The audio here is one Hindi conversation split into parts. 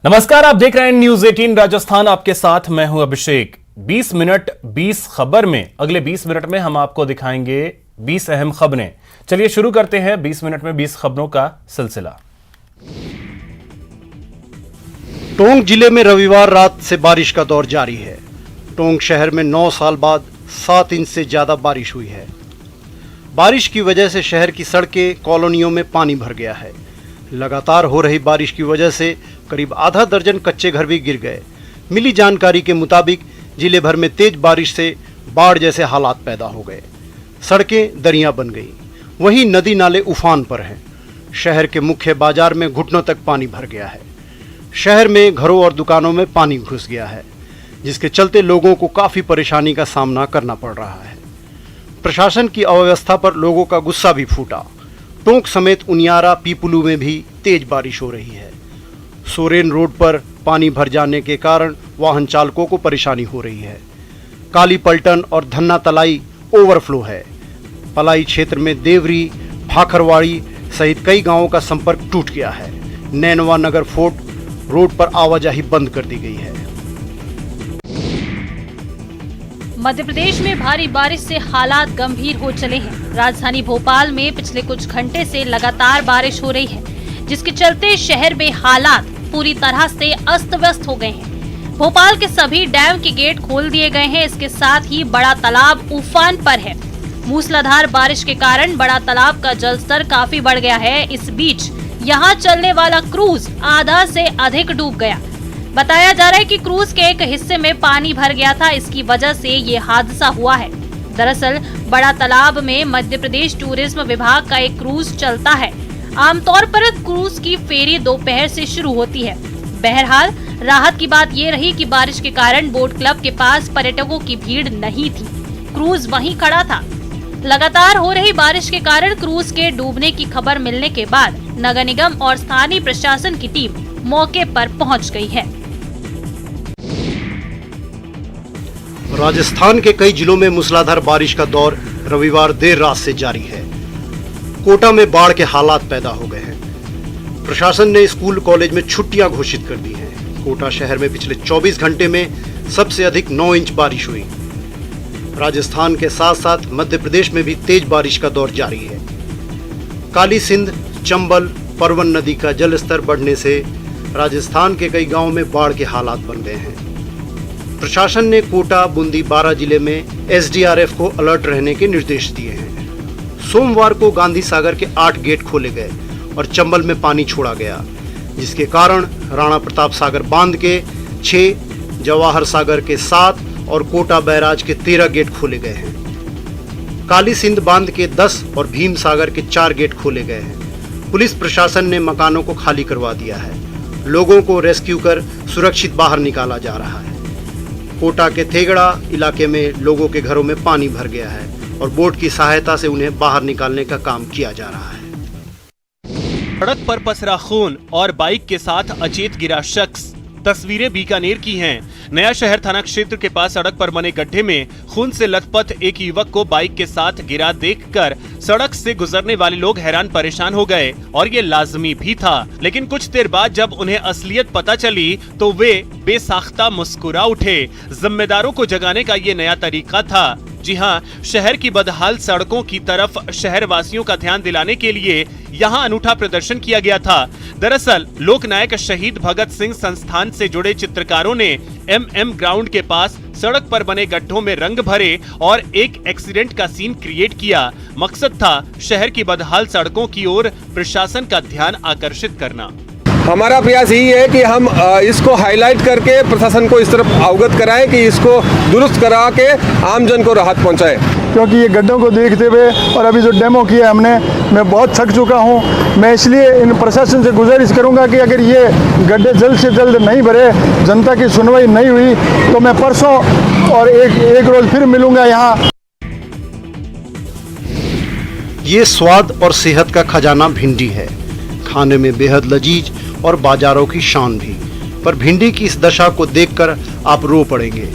नमस्कार, आप देख रहे हैं न्यूज 18 राजस्थान। आपके साथ मैं हूं अभिषेक। 20 मिनट 20 खबर में अगले 20 मिनट में हम आपको दिखाएंगे 20 अहम खबरें। चलिए शुरू करते हैं 20 मिनट में 20 खबरों का सिलसिला। टोंक जिले में रविवार रात से बारिश का दौर जारी है। टोंक शहर में 9 साल बाद 7 इंच से ज्यादा बारिश हुई है। बारिश की वजह से शहर की सड़कें, कॉलोनियों में पानी भर गया है। लगातार हो रही बारिश की वजह से करीब आधा दर्जन कच्चे घर भी गिर गए। मिली जानकारी के मुताबिक जिले भर में तेज बारिश से बाढ़ जैसे हालात पैदा हो गए। सड़कें दरिया बन गई, वहीं नदी नाले उफान पर हैं। शहर के मुख्य बाजार में घुटनों तक पानी भर गया है। शहर में घरों और दुकानों में पानी घुस गया है, जिसके चलते लोगों को काफ़ी परेशानी का सामना करना पड़ रहा है। प्रशासन की अव्यवस्था पर लोगों का गुस्सा भी फूटा। टोंक समेत उनियारा, पीपुलू में भी तेज बारिश हो रही है। सोरेन रोड पर पानी भर जाने के कारण वाहन चालकों को परेशानी हो रही है। काली पलटन और धन्ना तलाई ओवरफ्लो है। पलाई क्षेत्र में देवरी, भाखरवाड़ी सहित कई गांवों का संपर्क टूट गया है। नैनवा नगर फोर्ट रोड पर आवाजाही बंद कर दी गई है। मध्य प्रदेश में भारी बारिश से हालात गंभीर हो चले हैं। राजधानी भोपाल में पिछले कुछ घंटे से लगातार बारिश हो रही है, जिसके चलते शहर में हालात पूरी तरह से अस्त व्यस्त हो गए हैं। भोपाल के सभी डैम के गेट खोल दिए गए हैं। इसके साथ ही बड़ा तालाब उफान पर है। मूसलाधार बारिश के कारण बड़ा तालाब का जलस्तर काफी बढ़ गया है। इस बीच यहाँ चलने वाला क्रूज आधा से अधिक डूब गया। बताया जा रहा है कि क्रूज के एक हिस्से में पानी भर गया था। इसकी वजह से ये हादसा हुआ है। दरअसल बड़ा तालाब में मध्य प्रदेश टूरिज्म विभाग का एक क्रूज चलता है। आमतौर पर क्रूज की फेरी दोपहर से शुरू होती है। बहरहाल राहत की बात ये रही कि बारिश के कारण बोट क्लब के पास पर्यटकों की भीड़ नहीं थी। क्रूज वहीं खड़ा था। लगातार हो रही बारिश के कारण क्रूज के डूबने की खबर मिलने के बाद नगर निगम और स्थानीय प्रशासन की टीम मौके पर पहुंच गई है। राजस्थान के कई जिलों में मूसलाधार बारिश का दौर रविवार देर रात से जारी है। कोटा में बाढ़ के हालात पैदा हो गए हैं। प्रशासन ने स्कूल कॉलेज में छुट्टियां घोषित कर दी हैं। कोटा शहर में पिछले 24 घंटे में सबसे अधिक 9 इंच बारिश हुई। राजस्थान के साथ साथ मध्य प्रदेश में भी तेज बारिश का दौर जारी है। काली सिंध, चंबल, परवन नदी का जलस्तर बढ़ने से राजस्थान के कई गांवों में बाढ़ के हालात बन गए हैं। प्रशासन ने कोटा, बूंदी, 12 जिले में एसडीआरएफ को अलर्ट रहने के निर्देश दिए हैं। सोमवार को गांधी सागर के 8 गेट खोले गए और चंबल में पानी छोड़ा गया, जिसके कारण राणा प्रताप सागर बांध के 6, जवाहर सागर के 7 और कोटा बैराज के 13 गेट खोले गए हैं। काली सिंध बांध के 10 और भीम सागर के 4 गेट खोले गए हैं। पुलिस प्रशासन ने मकानों को खाली करवा दिया है। लोगों को रेस्क्यू कर सुरक्षित बाहर निकाला जा रहा है। कोटा के थेगड़ा इलाके में लोगों के घरों में पानी भर गया है और बोट की सहायता से उन्हें बाहर निकालने का काम किया जा रहा है। सड़क पर पसरा खून और बाइक के साथ अचेत गिरा शख्स। तस्वीरें बीकानेर की हैं। नया शहर थाना क्षेत्र के पास सड़क पर बने गड्ढे में खून से लथपथ एक युवक को बाइक के साथ गिरा देखकर सड़क से गुजरने वाले लोग हैरान परेशान हो गए और ये लाजमी भी था। लेकिन कुछ देर बाद जब उन्हें असलियत पता चली तो वे बेसाख्ता मुस्कुरा उठे। जिम्मेदारों को जगाने का ये नया तरीका था। जी हाँ, शहर की बदहाल सड़कों की तरफ शहर वासियों का ध्यान दिलाने के लिए यहाँ अनूठा प्रदर्शन किया गया था। दरअसल लोक नायक शहीद भगत सिंह संस्थान से जुड़े चित्रकारों ने MM ग्राउंड के पास सड़क पर बने गड्ढों में रंग भरे और एक एक्सीडेंट का सीन क्रिएट किया। मकसद था शहर की बदहाल सड़कों की ओर प्रशासन का ध्यान आकर्षित करना। हमारा प्रयास यही है कि हम इसको हाईलाइट करके प्रशासन को इस तरफ अवगत कराएं कि इसको दुरुस्त करा के आम जन को राहत पहुंचाएं। क्योंकि ये गड्ढों को देखते हुए और अभी जो डेमो किया हमने, मैं बहुत थक चुका हूँ। मैं इसलिए इन प्रशासन से गुजारिश करूँगा कि अगर ये गड्ढे जल्द से जल्द नहीं भरे, जनता की सुनवाई नहीं हुई तो मैं परसों और एक रोज फिर मिलूँगा यहाँ। ये स्वाद और सेहत का खजाना भिंडी है। खाने में बेहद लजीज और बाजारों की शान भी। पर भिंडी की इस दशा को देखकर आप रो पड़ेंगे।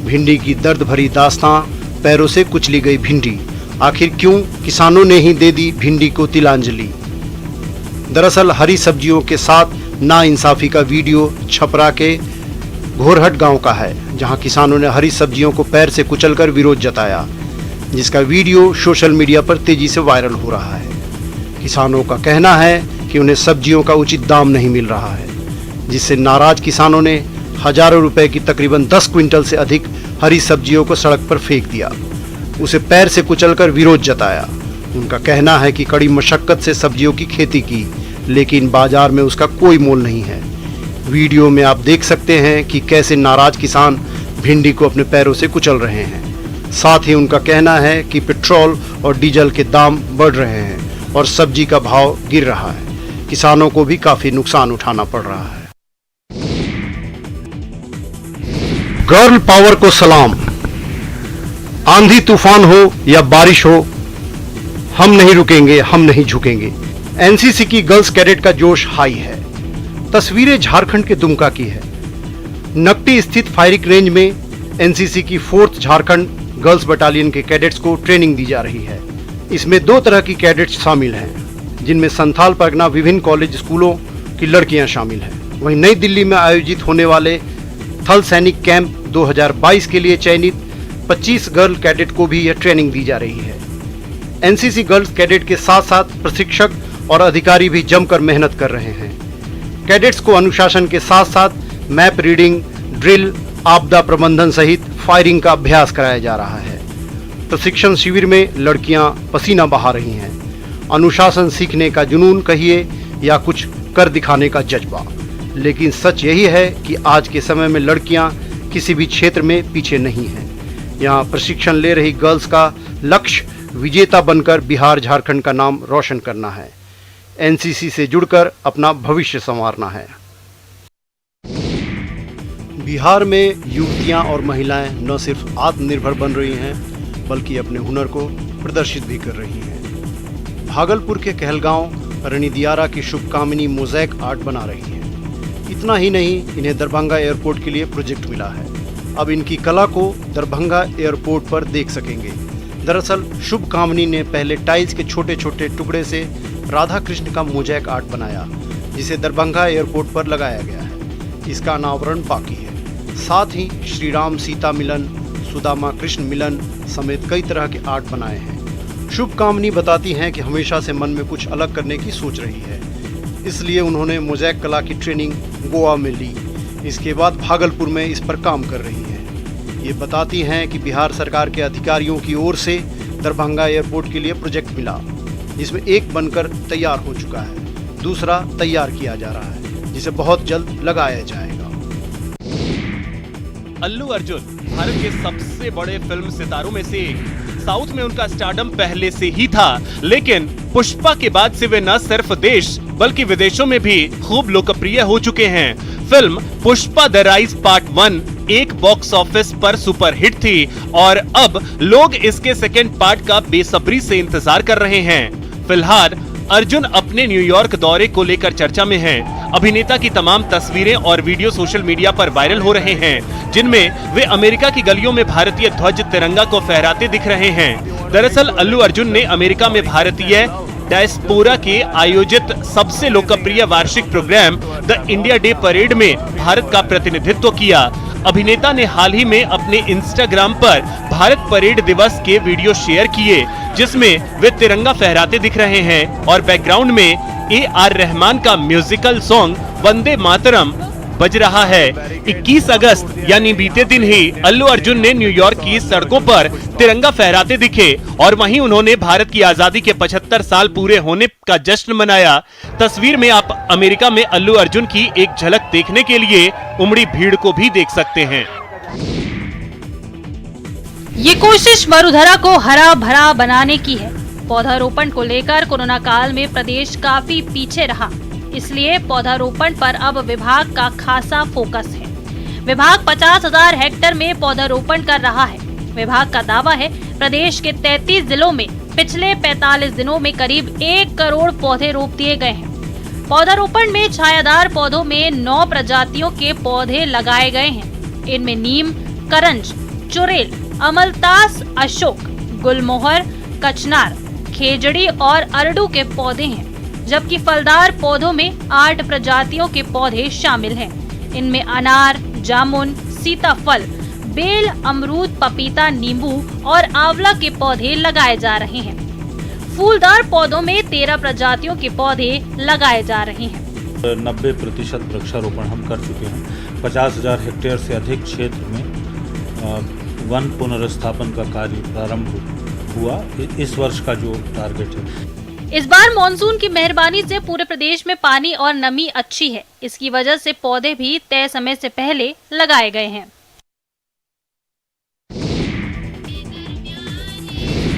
भिंडी की दर्द भरी दास्तां, पैरों से कुचली गई भिंडी। आखिर क्यों किसानों ने ही दे दी भिंडी को तिलांजलि। दरअसल हरी सब्जियों के साथ नाइंसाफी का वीडियो छपरा के घोरहट गांव का है, जहां किसानों ने हरी सब्जियों को पैर से कुचलकर विरोध जताया, जिसका वीडियो सोशल मीडिया पर तेजी से वायरल हो रहा है। किसानों का कहना है कि उन्हें सब्जियों का उचित दाम नहीं मिल रहा है, जिससे नाराज किसानों ने हजारों रुपए की तकरीबन 10 क्विंटल से अधिक हरी सब्जियों को सड़क पर फेंक दिया, उसे पैर से कुचलकर विरोध जताया। उनका कहना है कि कड़ी मशक्कत से सब्जियों की खेती की, लेकिन बाजार में उसका कोई मोल नहीं है। वीडियो में आप देख सकते हैं कि कैसे नाराज किसान भिंडी को अपने पैरों से कुचल रहे हैं। साथ ही उनका कहना है कि पेट्रोल और डीजल के दाम बढ़ रहे हैं और सब्जी का भाव गिर रहा है। किसानों को भी काफी नुकसान उठाना पड़ रहा है। गर्ल पावर को सलाम। आंधी तूफान हो या बारिश हो, हम नहीं रुकेंगे, हम नहीं झुकेंगे। एनसीसी की गर्ल्स कैडेट का जोश हाई है। तस्वीरें झारखंड के दुमका की है। नकटी स्थित फायरिंग रेंज में एनसीसी की 4th झारखंड गर्ल्स बटालियन के कैडेट्स को ट्रेनिंग दी जा रही है। इसमें 2 तरह की कैडेट्स शामिल हैं, जिनमें संथाल परगना विभिन्न कॉलेज स्कूलों की लड़कियां शामिल हैं। वहीं नई दिल्ली में आयोजित होने वाले थल सैनिक कैंप 2022 के लिए चयनित 25 गर्ल कैडेट को भी यह ट्रेनिंग दी जा रही है। एनसीसी गर्ल्स कैडेट के साथ साथ प्रशिक्षक और अधिकारी भी जमकर मेहनत कर रहे हैं। कैडेट्स को अनुशासन के साथ साथ मैप रीडिंग, ड्रिल, आपदा प्रबंधन सहित फायरिंग का अभ्यास कराया जा रहा है। प्रशिक्षण शिविर में लड़कियां पसीना बहा रही हैं। अनुशासन सीखने का जुनून कहिए या कुछ कर दिखाने का जज्बा, लेकिन सच यही है कि आज के समय में लड़कियां किसी भी क्षेत्र में पीछे नहीं हैं। यहाँ प्रशिक्षण ले रही गर्ल्स का लक्ष्य विजेता बनकर बिहार झारखंड का नाम रोशन करना है। एनसीसी से जुड़कर अपना भविष्य संवारना है। बिहार में युवतियां और महिलाएं न सिर्फ आत्मनिर्भर बन रही हैं, बल्कि अपने हुनर को प्रदर्शित भी कर रही हैं। भागलपुर के कहलगांव रणिदियारा की शुभकामिनी मोज़ेक आर्ट बना रही हैं। इतना ही नहीं, इन्हें दरभंगा एयरपोर्ट के लिए प्रोजेक्ट मिला है। अब इनकी कला को दरभंगा एयरपोर्ट पर देख सकेंगे। दरअसल शुभकामिनी ने पहले टाइल्स के छोटे छोटे टुकड़े से राधा कृष्ण का मोज़ेक आर्ट बनाया, जिसे दरभंगा एयरपोर्ट पर लगाया गया है। इसका अनावरण बाकी है। साथ ही श्री राम सीता मिलन, सुदामा कृष्ण मिलन समेत कई तरह के आर्ट बनाए हैं। शुभकामिनी बताती हैं कि हमेशा से मन में कुछ अलग करने की सोच रही है, इसलिए उन्होंने मोज़ेक कला की ट्रेनिंग गोवा में ली। इसके बाद भागलपुर में इस पर काम कर रही हैं। ये बताती हैं कि बिहार सरकार के अधिकारियों की ओर से दरभंगा एयरपोर्ट के लिए प्रोजेक्ट मिला, जिसमें एक बनकर तैयार हो चुका है, दूसरा तैयार किया जा रहा है, जिसे बहुत जल्द लगाया जाएगा। अल्लू अर्जुन भारत के सबसे बड़े फिल्म सितारों में से एक। साउथ में उनका स्टारडम पहले से ही था, लेकिन पुष्पा के बाद से वे न सिर्फ देश बल्कि विदेशों में भी खूब लोकप्रिय हो चुके हैं। Film Pushpa the rise part 1 एक बॉक्स ऑफिस पर सुपरहिट थी और अब लोग इसके सेकंड पार्ट का बेसब्री से इंतजार कर रहे हैं। फिलहाल अर्जुन अपने न्यूयॉर्क दौरे को लेकर चर्चा में हैं। अभिनेता की तमाम तस्वीरें और वीडियो सोशल मीडिया पर वायरल हो रहे हैं, जिनमें वे अमेरिका की गलियों में भारतीय ध्वज तिरंगा को फहराते दिख रहे हैं। दरअसल अल्लू अर्जुन ने अमेरिका में भारतीय डायस्पोरा के आयोजित सबसे लोकप्रिय वार्षिक programme the India day parade में भारत का प्रतिनिधित्व किया। अभिनेता ने हाल ही में अपने इंस्टाग्राम पर भारत परेड दिवस के वीडियो शेयर किए, जिसमें वे तिरंगा फहराते दिख रहे हैं और बैकग्राउंड में AR रहमान का म्यूजिकल सॉन्ग वंदे मातरम बज रहा है। 21 अगस्त यानी बीते दिन ही अल्लू अर्जुन ने न्यूयॉर्क की सड़कों पर तिरंगा फहराते दिखे और वहीं उन्होंने भारत की आजादी के 75 साल पूरे होने का जश्न मनाया। तस्वीर में आप अमेरिका में अल्लू अर्जुन की एक झलक देखने के लिए उमड़ी भीड़ को भी देख सकते हैं। ये कोशिश वसुंधरा को हरा भरा बनाने की है। पौधारोपण को लेकर कोरोना काल में प्रदेश काफी पीछे रहा, इसलिए पौधारोपण पर अब विभाग का खासा फोकस है। विभाग 50,000 हेक्टेयर में पौधारोपण कर रहा है। विभाग का दावा है प्रदेश के 33 जिलों में पिछले 45 दिनों में करीब 1 करोड़ पौधे रोप दिए गए हैं। पौधारोपण में छायादार पौधों में 9 प्रजातियों के पौधे लगाए गए हैं। इनमें नीम, करंज, चुड़ैल, अमलतास, अशोक, गुलमोहर, कचनार, खेजड़ी और अरडू के पौधे हैं। जबकि फलदार पौधों में 8 प्रजातियों के पौधे शामिल हैं। इनमें अनार, जामुन, सीताफल, बेल, अमरूद, पपीता, नींबू और आंवला के पौधे लगाए जा रहे हैं। फूलदार पौधों में 13 प्रजातियों के पौधे लगाए जा रहे हैं। 90% वृक्षारोपण हम कर चुके हैं। 50,000 हेक्टेयर से अधिक क्षेत्र में वन पुनर्स्थापन का कार्य प्रारंभ हुआ। इस वर्ष का जो टारगेट है, इस बार मॉनसून की मेहरबानी से पूरे प्रदेश में पानी और नमी अच्छी है। इसकी वजह से पौधे भी तय समय से पहले लगाए गए हैं।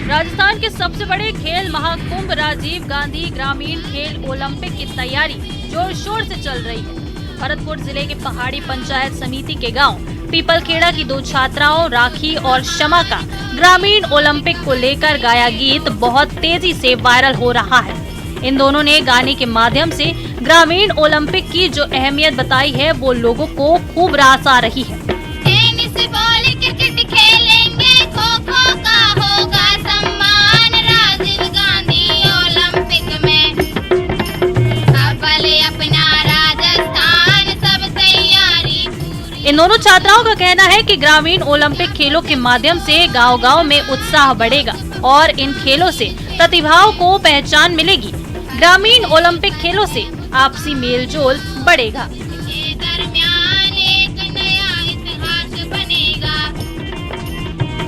राजस्थान के सबसे बड़े खेल महाकुंभ राजीव गांधी ग्रामीण खेल ओलंपिक की तैयारी जोर शोर से चल रही है। भरतपुर जिले के पहाड़ी पंचायत समिति के गांव पीपलखेड़ा की 2 छात्राओं राखी और शमा का ग्रामीण ओलंपिक को लेकर गाया गीत बहुत तेजी से वायरल हो रहा है। इन दोनों ने गाने के माध्यम से ग्रामीण ओलंपिक की जो अहमियत बताई है वो लोगों को खूब रास आ रही है। टेनिस बॉल क्रिकेट खेलेंगे, खो-खो का होगा सम्मान राजीव गांधी ओलंपिक में। अव्वल अपना राजस्थान, सब तैयारी पूरी। इन दोनों छात्राओं का कहना है कि ग्रामीण ओलंपिक खेलों के माध्यम से गांव-गांव में उत्साह बढ़ेगा और इन खेलों से प्रतिभाओं को पहचान मिलेगी। ग्रामीण ओलंपिक खेलों से आपसी मेलजोल बढ़ेगा। के दरमियान एक नया इतिहास बनेगा।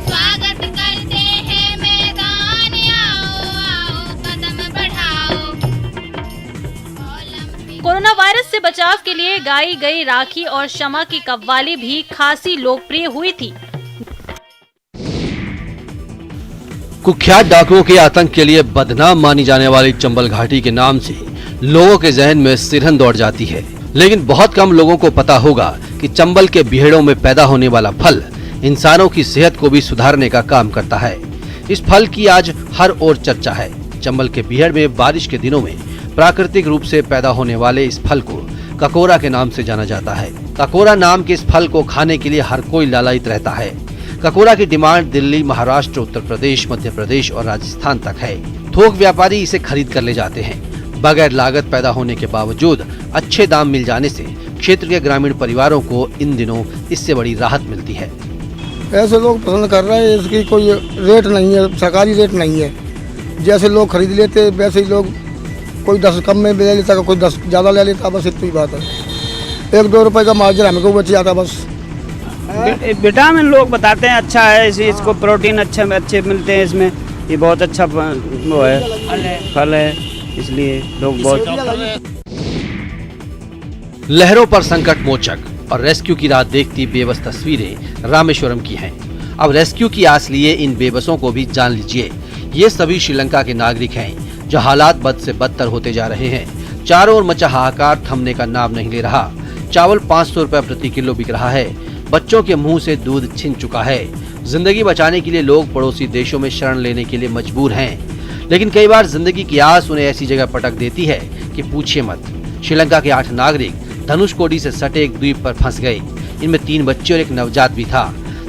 स्वागत करते हैं मैदान, आओ आओ कदम बढ़ाओ। कोरोना वायरस से बचाव के लिए गाई गई राखी और शमा की कव्वाली भी खासी लोकप्रिय हुई थी। कुख्यात डाकुओं के आतंक के लिए बदनाम मानी जाने वाली चंबल घाटी के नाम से लोगों के जहन में सिरहन दौड़ जाती है, लेकिन बहुत कम लोगों को पता होगा कि चंबल के बिहेड़ों में पैदा होने वाला फल इंसानों की सेहत को भी सुधारने का काम करता है। इस फल की आज हर ओर चर्चा है। चंबल के बिहेड़ में बारिश के दिनों में प्राकृतिक रूप से पैदा होने वाले इस फल को ककोरा के नाम से जाना जाता है। ककोरा नाम के इस फल को खाने के लिए हर कोई लालायित रहता है। ककोरा की डिमांड दिल्ली, महाराष्ट्र, उत्तर प्रदेश, मध्य प्रदेश और राजस्थान तक है। थोक व्यापारी इसे खरीद कर ले जाते हैं। बगैर लागत पैदा होने के बावजूद अच्छे दाम मिल जाने से क्षेत्र के ग्रामीण परिवारों को इन दिनों इससे बड़ी राहत मिलती है। ऐसे लोग पसंद कर रहे हैं, इसकी कोई रेट नहीं है, सरकारी रेट नहीं है। जैसे लोग खरीद लेते वैसे ही लोग, कोई 10 कम में ले लेता, कोई 10 ज़्यादा ले लेता, बस इतनी बात है। 1-2 रुपए का मार्जिन हमको बच जाता बस। विटामिन लोग बताते हैं अच्छा है, इसको प्रोटीन अच्छे मिलते हैं इसमें। ये बहुत अच्छा वो है, फल है, इसलिए लोग बहुत। लहरों पर संकट मोचक और रेस्क्यू की राह देखती बेबस तस्वीरें रामेश्वरम की हैं। अब रेस्क्यू की आस लिए इन बेबसों को भी जान लीजिए। ये सभी श्रीलंका के नागरिक हैं जो हालात बद से बदतर होते जा रहे हैं। चारों ओर मचा हाहाकार थमने का नाम नहीं ले रहा। चावल 500 रुपए प्रति किलो बिक रहा है। बच्चों के मुंह से दूध छिन चुका है। जिंदगी बचाने के लिए लोग पड़ोसी देशों में शरण लेने के लिए मजबूर हैं, लेकिन कई बार जिंदगी की आस उन्हें ऐसी जगह पटक देती है कि पूछिए मत। श्रीलंका के 8 नागरिक धनुषकोडी से सटे एक द्वीप पर फंस गए। इनमें 3 बच्चे और एक नवजात भी था।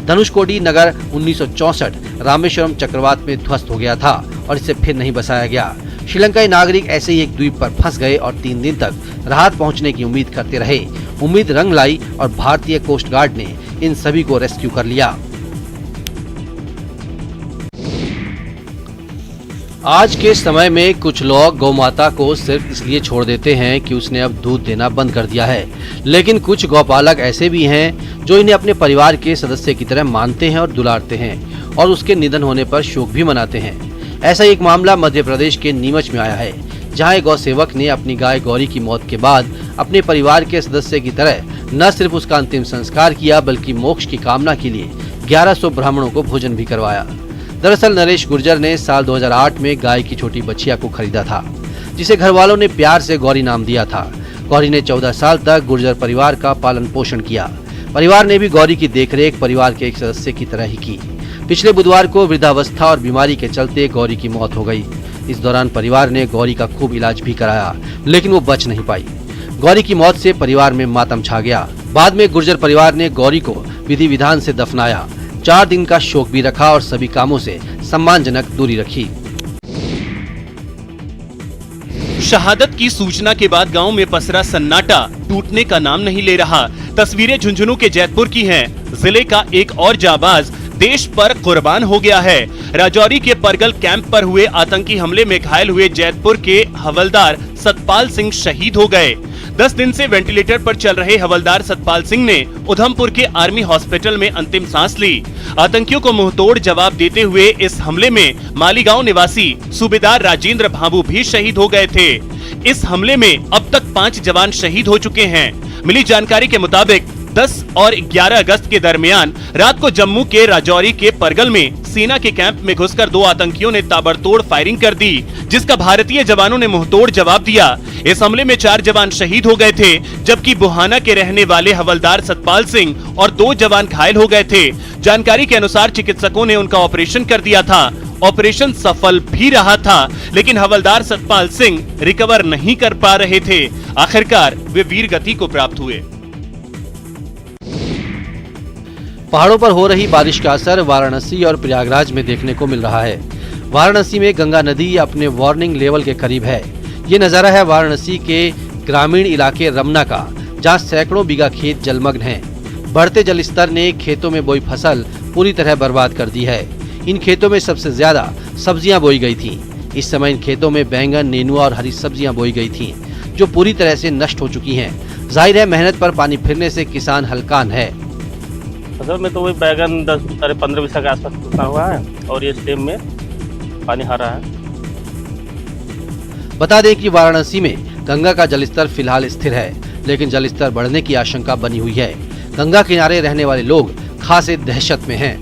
धनुषकोडी नगर 1964 रामेश्वरम चक्रवात में ध्वस्त हो गया था और इसे फिर नहीं बसाया गया। श्रीलंकाई नागरिक ऐसे ही एक द्वीप पर फंस गए और 3 दिन तक राहत पहुंचने की उम्मीद करते रहे। उम्मीद रंग लाई और भारतीय कोस्ट गार्ड ने इन सभी को रेस्क्यू कर लिया। आज के समय में कुछ लोग गौ माता को सिर्फ इसलिए छोड़ देते हैं कि उसने अब दूध देना बंद कर दिया है, लेकिन कुछ गौपालक ऐसे भी हैं जो इन्हें अपने परिवार के सदस्य की तरह मानते हैं और दुलारते हैं और उसके निधन होने पर शोक भी मनाते हैं। ऐसा एक मामला मध्य प्रदेश के नीमच में आया है, जहां एक गौ सेवक ने अपनी गाय गौरी की मौत के बाद अपने परिवार के सदस्य की तरह न सिर्फ उसका अंतिम संस्कार किया बल्कि मोक्ष की कामना के लिए 1100 ब्राह्मणों को भोजन भी करवाया। दरअसल नरेश गुर्जर ने साल 2008 में गाय की छोटी बच्चिया को खरीदा था, जिसे घर वालों ने प्यार से गौरी नाम दिया था। गौरी ने 14 साल तक गुर्जर परिवार का पालन पोषण किया। परिवार ने भी गौरी की देखरेख परिवार के एक सदस्य की तरह ही की। पिछले बुधवार को वृद्धावस्था और बीमारी के चलते गौरी की मौत हो गई। इस दौरान परिवार ने गौरी का खूब इलाज भी कराया, लेकिन वो बच नहीं पाई। गौरी की मौत से परिवार में मातम छा गया। बाद में गुर्जर परिवार ने गौरी को विधि विधान से दफनाया। 4 दिन का शोक भी रखा और सभी कामों से सम्मानजनक दूरी रखी। शहादत की सूचना के बाद गांव में पसरा सन्नाटा टूटने का नाम नहीं ले रहा। तस्वीरें झुंझुनू के जैतपुर की हैं। जिले का एक और जाबाज देश पर कुर्बान हो गया है। राजौरी के परगल कैंप पर हुए आतंकी हमले में घायल हुए जैतपुर के हवलदार सतपाल सिंह शहीद हो गए। 10 दिन से वेंटिलेटर पर चल रहे हवलदार सतपाल सिंह ने उधमपुर के आर्मी हॉस्पिटल में अंतिम सांस ली। आतंकियों को मुंहतोड़ जवाब देते हुए इस हमले में मालीगांव निवासी सूबेदार राजेंद्र भाबू भी शहीद हो गए थे। इस हमले में अब तक 5 जवान शहीद हो चुके हैं। मिली जानकारी के मुताबिक 10 और 11 अगस्त के दरमियान रात को जम्मू के राजौरी के परगल में सेना के कैंप में घुसकर 2 आतंकियों ने ताबड़तोड़ फायरिंग कर दी, जिसका भारतीय जवानों ने मुंहतोड़ जवाब दिया। इस हमले में 4 जवान शहीद हो गए थे, जबकि बुहाना के रहने वाले हवलदार सतपाल सिंह और 2 जवान घायल हो गए थे। जानकारी के अनुसार चिकित्सकों ने उनका ऑपरेशन कर दिया था। ऑपरेशन सफल भी रहा था, लेकिन हवलदार सतपाल सिंह रिकवर नहीं कर पा रहे थे। आखिरकार वे वीर गति को प्राप्त हुए। पहाड़ों पर हो रही बारिश का असर वाराणसी और प्रयागराज में देखने को मिल रहा है। वाराणसी में गंगा नदी अपने वार्निंग लेवल के करीब है। ये नज़ारा है वाराणसी के ग्रामीण इलाके रमना का, जहां सैकड़ों बीघा खेत जलमग्न हैं। बढ़ते जल स्तर ने खेतों में बोई फसल पूरी तरह बर्बाद कर दी है। इन खेतों में सबसे ज्यादा सब्जियां बोई गई थीं। इस समय इन खेतों में बैंगन, नेनुआ और हरी सब्जियां बोई गई थीं, जो पूरी तरह से नष्ट हो चुकी हैं। जाहिर है मेहनत पर पानी फिरने से किसान हलकान है। फसल में तो वही बैगन 10-15 बीघा के आसपास उतना हुआ है और ये स्टेम में पानी आ रहा है। बता दें कि वाराणसी में गंगा का जलस्तर फिलहाल स्थिर है, लेकिन जलस्तर बढ़ने की आशंका बनी हुई है। गंगा किनारे रहने वाले लोग खासे दहशत में हैं।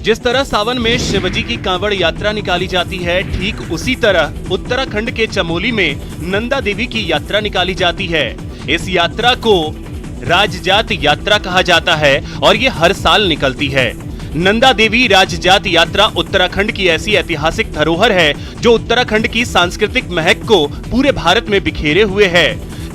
जिस तरह सावन में शिवजी की कांवड़ यात्रा निकाली जाती है, ठीक उसी तरह उत्तराखंड के चमोली में नंदा देवी की यात्रा निकाली जाती है। इस यात्रा को राजजात यात्रा कहा जाता है और ये हर साल निकलती है। नंदा देवी राजजात यात्रा उत्तराखंड की ऐसी ऐतिहासिक धरोहर है जो उत्तराखंड की सांस्कृतिक महक को पूरे भारत में बिखेरे हुए है,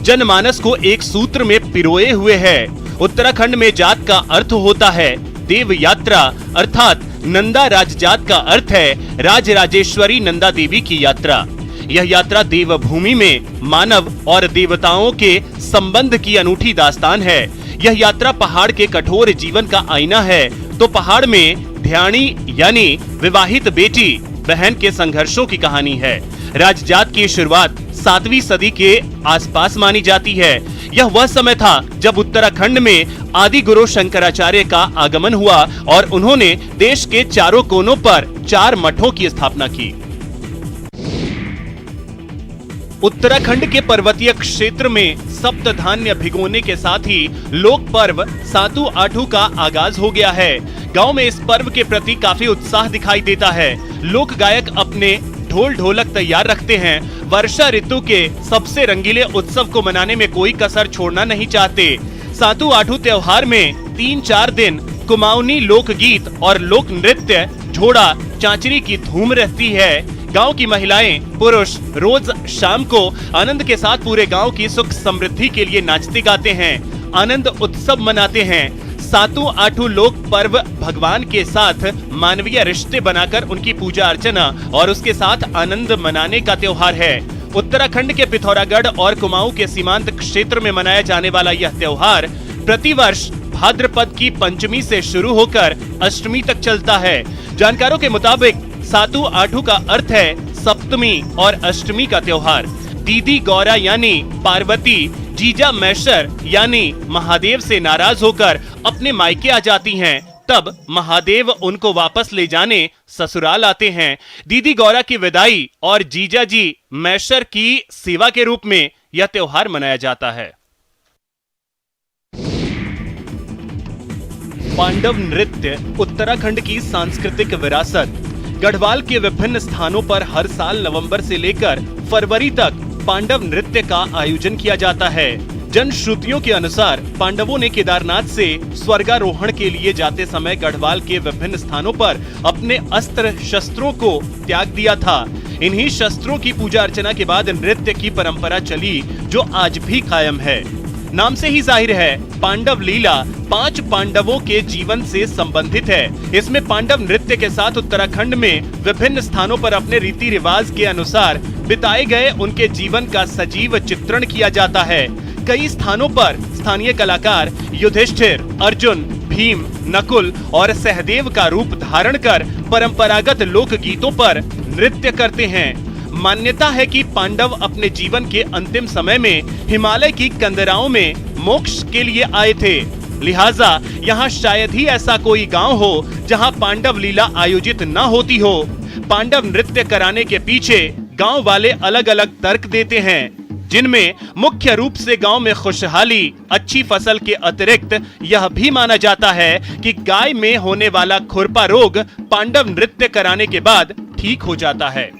जनमानस को एक सूत्र में पिरोए हुए है। उत्तराखंड में जात का अर्थ होता है देव यात्रा, अर्थात नंदा राजजात का अर्थ है राजराजेश्वरी नंदा देवी की यात्रा। यह यात्रा देवभूमि में मानव और देवताओं के संबंध की अनूठी दास्तान है। यह यात्रा पहाड़ के कठोर जीवन का आईना है, तो पहाड़ में ध्यानी यानी विवाहित बेटी बहन के संघर्षों की कहानी है। राजजात की शुरुआत 7वीं सदी के आसपास मानी जाती है। यह वह समय था जब उत्तराखंड में आदि गुरु शंकराचार्य का आगमन हुआ और उन्होंने देश के चारों कोनों पर 4 मठों की स्थापना की। उत्तराखंड के पर्वतीय क्षेत्र में सप्त धान्य भिगोने के साथ ही लोक पर्व सातु आठू का आगाज हो गया है। गांव में इस पर्व के प्रति काफी उत्साह दिखाई देता है। लोक गायक अपने ढोल ढोलक तैयार रखते हैं। वर्षा ऋतु के सबसे रंगीले उत्सव को मनाने में कोई कसर छोड़ना नहीं चाहते। सातु आठू त्योहार में 3-4 दिन कुमाऊनी लोकगीत और लोक नृत्य, झोड़ा, चांचरी की धूम रहती है। गांव की महिलाएं, पुरुष रोज शाम को आनंद के साथ पूरे गांव की सुख समृद्धि के लिए नाचते गाते हैं, आनंद उत्सव मनाते हैं। सातु आठू लोक पर्व भगवान के साथ मानवीय रिश्ते बनाकर उनकी पूजा अर्चना और उसके साथ आनंद मनाने का त्योहार है। उत्तराखंड के पिथौरागढ़ और कुमाऊं के सीमांत क्षेत्र में मनाया जाने वाला यह त्योहार प्रतिवर्ष भाद्रपद की पंचमी से शुरू होकर अष्टमी तक चलता है। जानकारों के मुताबिक सातु आठू का अर्थ है सप्तमी और अष्टमी का त्योहार। दीदी गौरा यानी पार्वती, जीजा मैशर यानी महादेव से नाराज होकर अपने मायके आ जाती हैं। तब महादेव उनको वापस ले जाने ससुराल आते हैं। दीदी गौरा की विदाई और जीजा जी मैशर की सेवा के रूप में यह त्योहार मनाया जाता है। पांडव नृत्य उत्तराखंड की सांस्कृतिक विरासत। गढ़वाल के विभिन्न स्थानों पर हर साल नवंबर से लेकर फरवरी तक पांडव नृत्य का आयोजन किया जाता है। जनश्रुतियों के अनुसार पांडवों ने केदारनाथ से स्वर्गारोहण के लिए जाते समय गढ़वाल के विभिन्न स्थानों पर अपने अस्त्र शस्त्रों को त्याग दिया था। इन्हीं शस्त्रों की पूजा अर्चना के बाद नृत्य की परंपरा चली, जो आज भी कायम है। नाम से ही जाहिर है पांडव लीला 5 पांडवों के जीवन से संबंधित है। इसमें पांडव नृत्य के साथ उत्तराखंड में विभिन्न स्थानों पर अपने रीति रिवाज के अनुसार बिताए गए उनके जीवन का सजीव चित्रण किया जाता है। कई स्थानों पर स्थानीय कलाकार युधिष्ठिर, अर्जुन, भीम, नकुल और सहदेव का रूप धारण कर परंपरागत लोक गीतों पर नृत्य करते हैं। मान्यता है कि पांडव अपने जीवन के अंतिम समय में हिमालय की कंदराओं में मोक्ष के लिए आए थे। लिहाजा यहाँ शायद ही ऐसा कोई गांव हो जहां पांडव लीला आयोजित न होती हो। पांडव नृत्य कराने के पीछे गांव वाले अलग अलग तर्क देते हैं, जिनमें मुख्य रूप से गांव में खुशहाली, अच्छी फसल के अतिरिक्त यह भी माना जाता है कि गाय में होने वाला खुरपा रोग पांडव नृत्य कराने के बाद ठीक हो जाता है।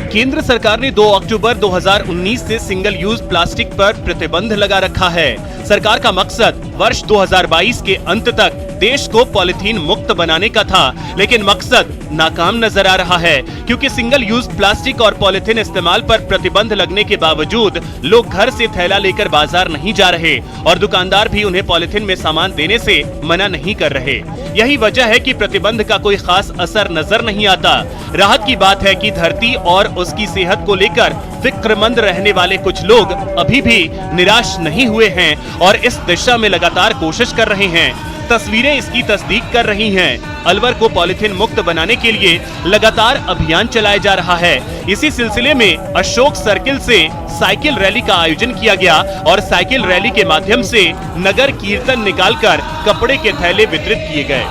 केंद्र सरकार ने 2 अक्टूबर 2019 से सिंगल यूज प्लास्टिक पर प्रतिबंध लगा रखा है। सरकार का मकसद वर्ष 2022 के अंत तक देश को पॉलिथीन मुक्त बनाने का था, लेकिन मकसद नाकाम नजर आ रहा है, क्योंकि सिंगल यूज प्लास्टिक और पॉलिथीन इस्तेमाल पर प्रतिबंध लगने के बावजूद लोग घर से थैला लेकर बाजार नहीं जा रहे और दुकानदार भी उन्हें पॉलिथीन में सामान देने से मना नहीं कर रहे। यही वजह है कि प्रतिबंध का कोई खास असर नजर नहीं आता। राहत की बात है कि धरती और उसकी सेहत को लेकर फिक्रमंद रहने वाले कुछ लोग अभी भी निराश नहीं हुए हैं और इस दिशा में लगातार कोशिश कर रहे हैं। तस्वीरें इसकी तस्दीक कर रही हैं। अलवर को पॉलिथीन मुक्त बनाने के लिए लगातार अभियान चलाया जा रहा है। इसी सिलसिले में अशोक सर्किल से साइकिल रैली का आयोजन किया गया और साइकिल रैली के माध्यम से नगर कीर्तन निकालकर कपड़े के थैले वितरित किए गए।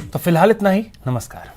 तो फिलहाल इतना ही। नमस्कार।